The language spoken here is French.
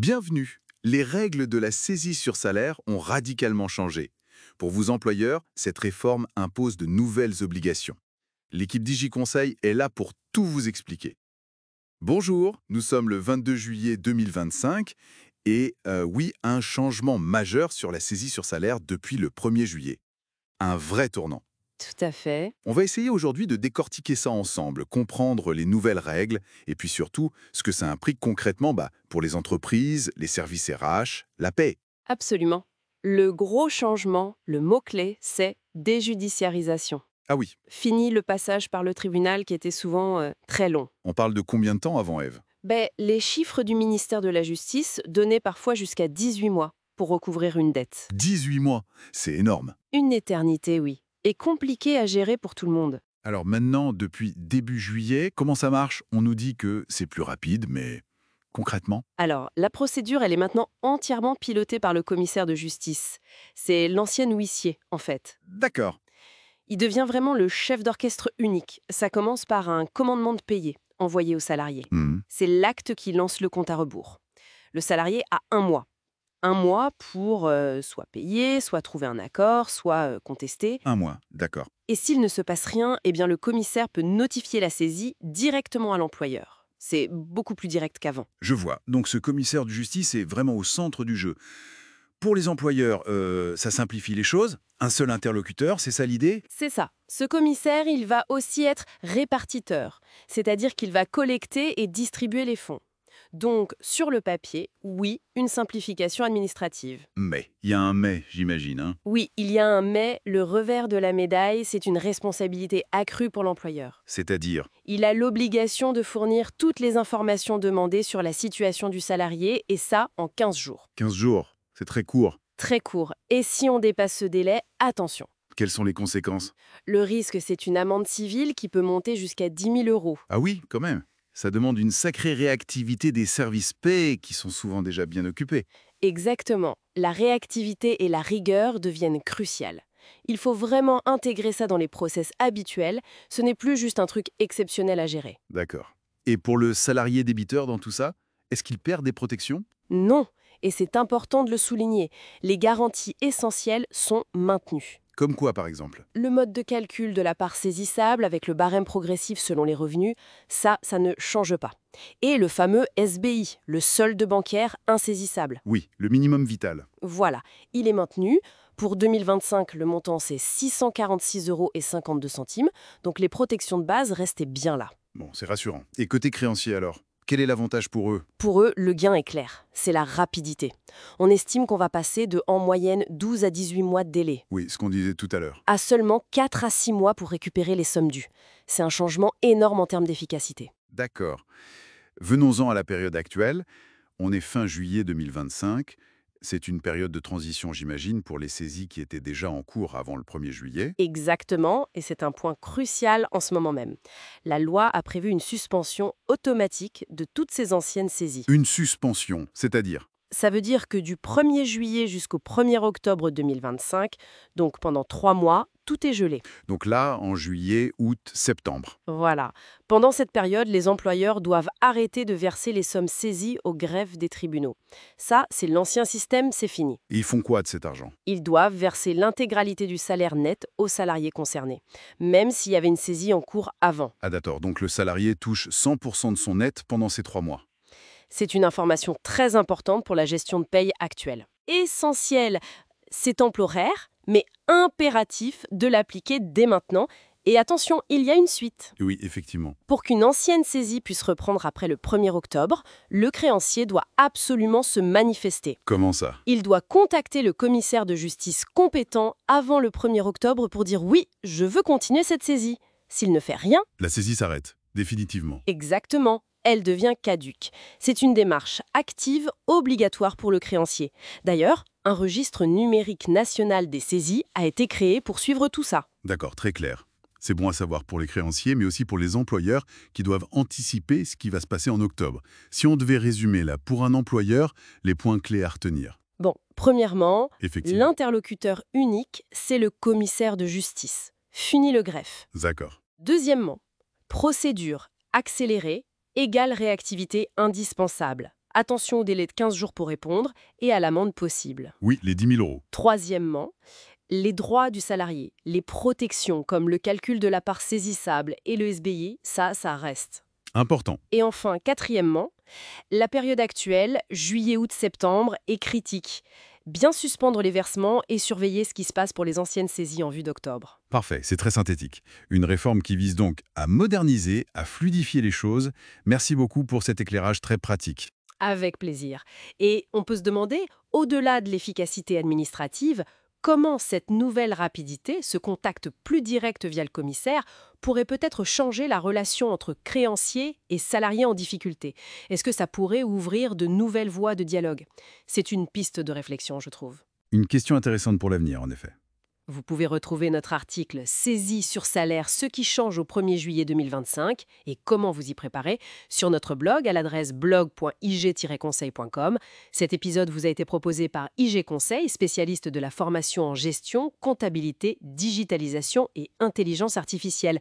Bienvenue. Les règles de la saisie sur salaire ont radicalement changé. Pour vous employeurs, cette réforme impose de nouvelles obligations. L'équipe DigiConseil est là pour tout vous expliquer. Bonjour, nous sommes le 22 juillet 2025 et oui, un changement majeur sur la saisie sur salaire depuis le 1er juillet. Un vrai tournant. Tout à fait. On va essayer aujourd'hui de décortiquer ça ensemble, comprendre les nouvelles règles et puis surtout ce que ça implique concrètement pour les entreprises, les services RH, la paie. Absolument. Le gros changement, le mot-clé, c'est déjudiciarisation. Ah oui, Fini le passage par le tribunal qui était souvent très long. on parle de combien de temps avant Ève? Les chiffres du ministère de la Justice donnaient parfois jusqu'à 18 mois pour recouvrir une dette. 18 mois, c'est énorme. Une éternité, oui. Et compliqué à gérer pour tout le monde. Alors maintenant, depuis début juillet, comment ça marche? On nous dit que c'est plus rapide, mais concrètement? Alors, la procédure, elle est maintenant entièrement pilotée par le commissaire de justice. C'est l'ancien huissier, en fait. D'accord. Il devient vraiment le chef d'orchestre unique. Ça commence par un commandement de payer envoyé au salarié. Mhm. C'est l'acte qui lance le compte à rebours. Le salarié a 1 mois. 1 mois pour soit payer, soit trouver un accord, soit contester. 1 mois, d'accord. Et s'il ne se passe rien, eh bien le commissaire peut notifier la saisie directement à l'employeur. C'est beaucoup plus direct qu'avant. Je vois. Donc ce commissaire de justice est vraiment au centre du jeu. Pour les employeurs, ça simplifie les choses. Un seul interlocuteur, c'est ça l'idée? C'est ça. Ce commissaire, il va aussi être répartiteur, c'est-à-dire qu'il va collecter et distribuer les fonds. Donc, sur le papier, oui, une simplification administrative. Mais, il y a un mais, j'imagine, hein? Oui, il y a un mais, le revers de la médaille, c'est une responsabilité accrue pour l'employeur. C'est-à-dire? Il a l'obligation de fournir toutes les informations demandées sur la situation du salarié, et ça en 15 jours. 15 jours, c'est très court. Très court. Et si on dépasse ce délai, attention. Quelles sont les conséquences? Le risque, c'est une amende civile qui peut monter jusqu'à 10 000 €. Ah oui, quand même. Ça demande une sacrée réactivité des services paix qui sont souvent déjà bien occupés. Exactement. La réactivité et la rigueur deviennent cruciales. Il faut vraiment intégrer ça dans les process habituels. Ce n'est plus juste un truc exceptionnel à gérer. D'accord. Et pour le salarié débiteur dans tout ça, est-ce qu'il perd des protections? Non, et c'est important de le souligner, les garanties essentielles sont maintenues. Comme quoi, par exemple? Le mode de calcul de la part saisissable avec le barème progressif selon les revenus, ça ne change pas. Et le fameux SBI, le solde bancaire insaisissable. Oui, le minimum vital. Voilà, il est maintenu. Pour 2025, le montant c'est 646,52 €, donc les protections de base restaient bien là. Bon, c'est rassurant. Et côté créancier alors? Quel est l'avantage pour eux? Pour eux, le gain est clair, c'est la rapidité. On estime qu'on va passer de, en moyenne, 12 à 18 mois de délai, Oui, ce qu'on disait tout à l'heure. à seulement 4 à 6 mois pour récupérer les sommes dues. C'est un changement énorme en termes d'efficacité. D'accord. Venons-en à la période actuelle. On est fin juillet 2025. C'est une période de transition, j'imagine, pour les saisies qui étaient déjà en cours avant le 1er juillet. Exactement, et c'est un point crucial en ce moment même. La loi a prévu une suspension automatique de toutes ces anciennes saisies. Une suspension, c'est-à-dire? Ça veut dire que du 1er juillet jusqu'au 1er octobre 2025, donc pendant 3 mois, tout est gelé. Donc là, en juillet, août, septembre. Voilà. Pendant cette période, les employeurs doivent arrêter de verser les sommes saisies aux greffes des tribunaux. Ça, c'est l'ancien système, c'est fini. Et ils font quoi de cet argent? Ils doivent verser l'intégralité du salaire net aux salariés concernés, même s'il y avait une saisie en cours avant. Ah d'accord, donc le salarié touche 100% de son net pendant ces 3 mois. C'est une information très importante pour la gestion de paye actuelle. Essentiel, c'est temporaire, mais impératif de l'appliquer dès maintenant. Et attention, il y a une suite. Oui, effectivement. Pour qu'une ancienne saisie puisse reprendre après le 1er octobre, le créancier doit absolument se manifester. Comment ça? Il doit contacter le commissaire de justice compétent avant le 1er octobre pour dire « oui, je veux continuer cette saisie ». S'il ne fait rien, La saisie s'arrête, définitivement. exactement, elle devient caduque. C'est une démarche active obligatoire pour le créancier. D'ailleurs, un registre numérique national des saisies a été créé pour suivre tout ça. D'accord, très clair. C'est bon à savoir pour les créanciers, mais aussi pour les employeurs qui doivent anticiper ce qui va se passer en octobre. Si on devait résumer là, pour un employeur, les points clés à retenir. Bon, premièrement, Effectivement. l'interlocuteur unique, c'est le commissaire de justice. Fini le greffe. D'accord. Deuxièmement, procédure accélérée égale réactivité indispensable. Attention au délai de 15 jours pour répondre et à l'amende possible. Oui, les 10 000 €. Troisièmement, les droits du salarié, les protections comme le calcul de la part saisissable et le SBI, ça reste. Important. Et enfin, quatrièmement, la période actuelle, juillet, août, septembre, est critique. Bien suspendre les versements et surveiller ce qui se passe pour les anciennes saisies en vue d'octobre. Parfait, c'est très synthétique. Une réforme qui vise donc à moderniser, à fluidifier les choses. Merci beaucoup pour cet éclairage très pratique. Avec plaisir. Et on peut se demander, au-delà de l'efficacité administrative, comment cette nouvelle rapidité, ce contact plus direct via le commissaire, pourrait peut-être changer la relation entre créanciers et salariés en difficulté. Est-ce que ça pourrait ouvrir de nouvelles voies de dialogue? C'est une piste de réflexion, je trouve. Une question intéressante pour l'avenir, en effet. Vous pouvez retrouver notre article Saisie sur salaire, ce qui change au 1er juillet 2025 et comment vous y préparer sur notre blog à l'adresse blog.ig-conseil.com. Cet épisode vous a été proposé par IG Conseil, spécialiste de la formation en gestion, comptabilité, digitalisation et intelligence artificielle.